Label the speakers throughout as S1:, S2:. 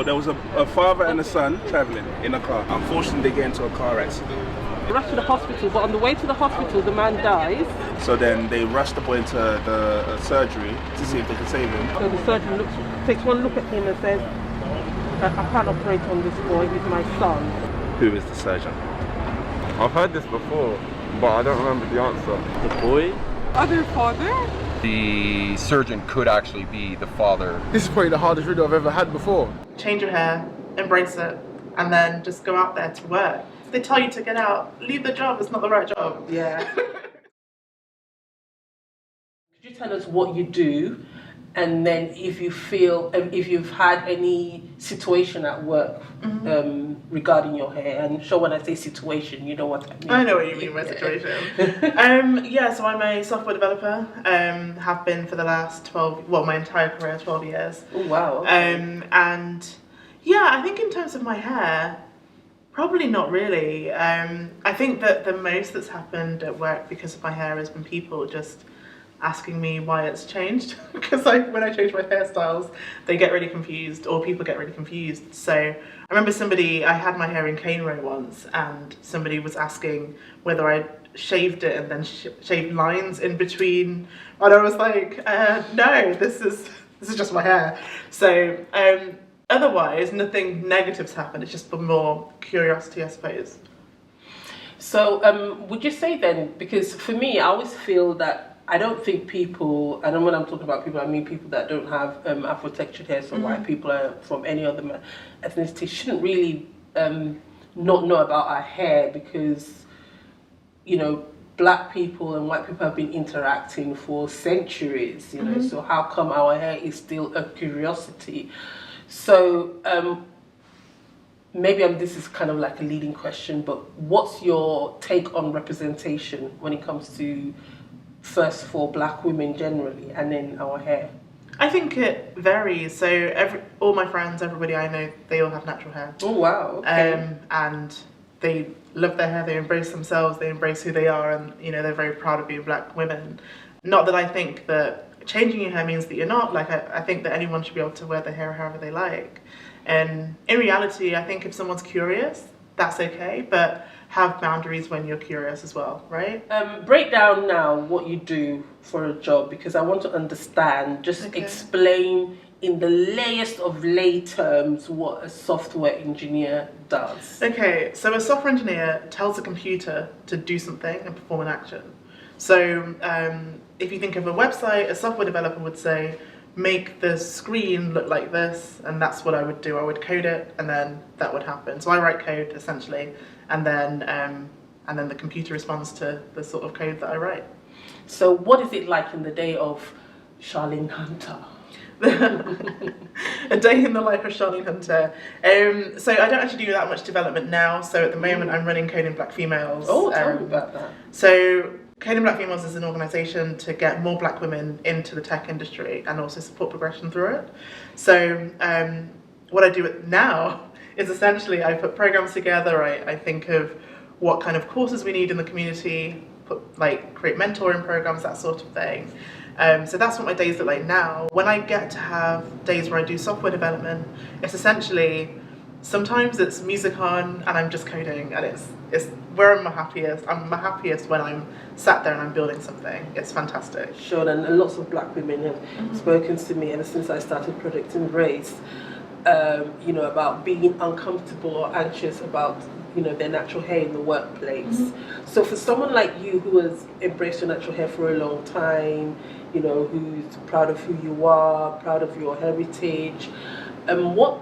S1: So there was a father and a son traveling in a car. Unfortunately, they get into a car accident.
S2: Rushed to the hospital, but on the way to the hospital, the man dies.
S1: So then they rushed the boy into the surgery to see if they could save him.
S2: So the surgeon takes one look at him and says, I can't operate on this boy, he's my son.
S1: Who is the surgeon?
S3: I've heard this before, but I don't remember the answer.
S1: The boy?
S2: Other father?
S4: The surgeon could actually be the father.
S5: This is probably the hardest riddle I've ever had before.
S6: Change your hair, embrace it, and then just go out there to work. If they tell you to get out, leave the job, it's not the right job.
S2: Yeah. Could you tell us what you do, and then if you've had any situation at work regarding your hair? And sure, when I say situation, you know what I mean.
S6: I know what you mean by situation. Yeah, so I'm a software developer, have been for the last my entire career, 12 years.
S2: Oh, wow. Okay.
S6: And yeah, I think in terms of my hair, probably not really. I think that the most that's happened at work because of my hair has been people just asking me why it's changed, because when I change my hairstyles, they get really confused, or people get really confused. So I remember I had my hair in cane row once, and somebody was asking whether I shaved it and then shaved lines in between, and I was like, no, this is just my hair. So otherwise, nothing negative's happened. It's just been more curiosity, I suppose.
S2: So would you say then, because for me, I always feel that I don't think people, and when I'm talking about people, I mean people that don't have Afro-textured hair, so white people from any other ethnicity shouldn't really not know about our hair, because, you know, black people and white people have been interacting for centuries, you know, so how come our hair is still a curiosity? So maybe this is kind of like a leading question, but what's your take on representation when it comes to, first for black women generally, and then our hair?
S6: I think it varies. So all my friends, everybody I know, they all have natural hair.
S2: Oh wow. Okay.
S6: And they love their hair, they embrace themselves, they embrace who they are, and you know, they're very proud of being black women. Not that I think that changing your hair means that you're not. Like I think that anyone should be able to wear their hair however they like. And in reality, I think if someone's curious, that's okay, but have boundaries when you're curious as well, right?
S2: Break down now what you do for a job, because I want to understand. Just explain in the layest of lay terms what a software engineer does.
S6: Okay, so a software engineer tells a computer to do something and perform an action. So if you think of a website, a software developer would say, make the screen look like this, and that's what I would do. I would code it, and then that would happen. So I write code essentially, and then the computer responds to the sort of code that I write.
S2: So what is it like in the day of Charlene Hunter?
S6: A day in the life of Charlene Hunter. So I don't actually do that much development now. So at the moment I'm running Coding Black Females.
S2: Oh, tell me about that.
S6: So Coding Black Females is an organisation to get more black women into the tech industry and also support progression through it. So what I do now is essentially I put programs together, I think of what kind of courses we need in the community, create mentoring programs, that sort of thing. So that's what my days look like now. When I get to have days where I do software development, it's essentially, sometimes it's music on and I'm just coding, and it's where I'm happiest. I'm my happiest when I'm sat there and I'm building something. It's fantastic.
S2: Sure, and lots of black women have spoken to me ever since I started Project Embrace, you know, about being uncomfortable or anxious about, you know, their natural hair in the workplace. So for someone like you who has embraced your natural hair for a long time, you know, who's proud of who you are, proud of your heritage, what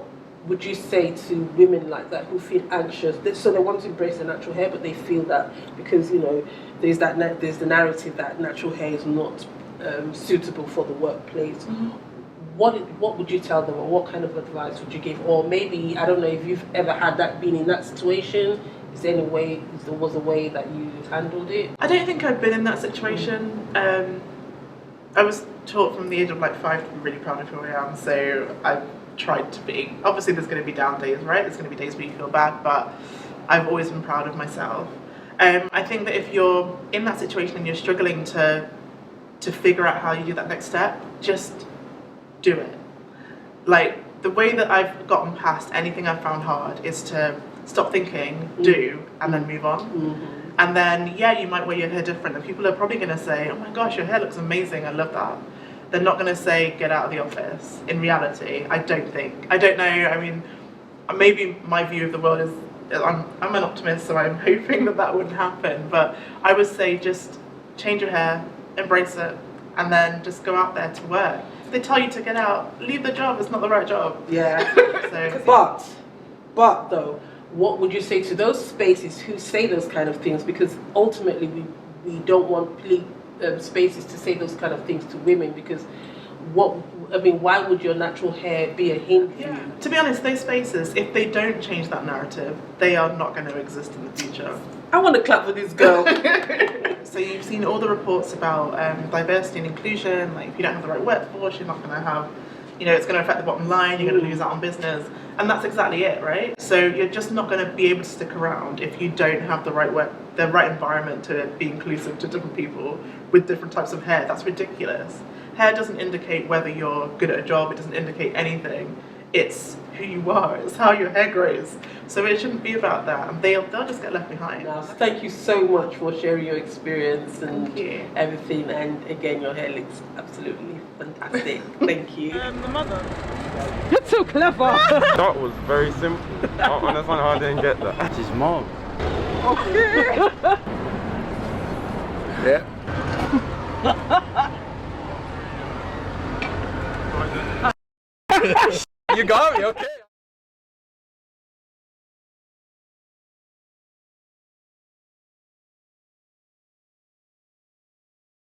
S2: would you say to women like that who feel anxious? So they want to embrace their natural hair, but they feel that because, you know, there's the narrative that natural hair is not suitable for the workplace. What would you tell them, or what kind of advice would you give? Or maybe, I don't know if you've ever been in that situation. Is there was a way that you handled it?
S6: I don't think I've been in that situation. I was taught from the age of 5 to be really proud of who I am, so I've tried to be. Obviously there's going to be down days, right? There's going to be days where you feel bad, but I've always been proud of myself. I think that if you're in that situation and you're struggling to figure out how you do that next step, just do it. the way that I've gotten past anything I've found hard is to stop thinking, do, and then move on. And then, yeah, you might wear your hair different, and people are probably going to say, oh my gosh, your hair looks amazing, I love that. They're not going to say, get out of the office. In reality, I don't think. I don't know, I mean, maybe my view of the world is, I'm an optimist, so I'm hoping that that wouldn't happen, but I would say just change your hair, embrace it, and then just go out there to work. If they tell you to get out, leave the job, it's not the right job.
S2: Yeah.
S6: So,
S2: But though, what would you say to those spaces who say those kind of things? Because ultimately we don't want spaces to say those kind of things to women, because why would your natural hair be a hinder for you?
S6: To be honest, those spaces, if they don't change that narrative, they are not going to exist in the future.
S2: I want to clap for this girl.
S6: So you've seen all the reports about diversity and inclusion, like if you don't have the right workforce, you're not going to have, it's going to affect the bottom line, you're going to lose out on business. And that's exactly it, right? So you're just not going to be able to stick around if you don't have the right environment to be inclusive to different people with different types of hair. That's ridiculous. Hair doesn't indicate whether you're good at a job, it doesn't indicate anything. It's who you are, it's how your hair grows. So it shouldn't be about that, and they'll just get left behind.
S2: Now, thank you so much for sharing your experience and
S6: Thank you.
S2: everything, and again, your hair looks absolutely fantastic. Thank you.
S6: The mother.
S2: You're so clever!
S3: That was very simple. I understand how I didn't get that.
S7: She's mom.
S5: Yeah.
S4: You got me, okay.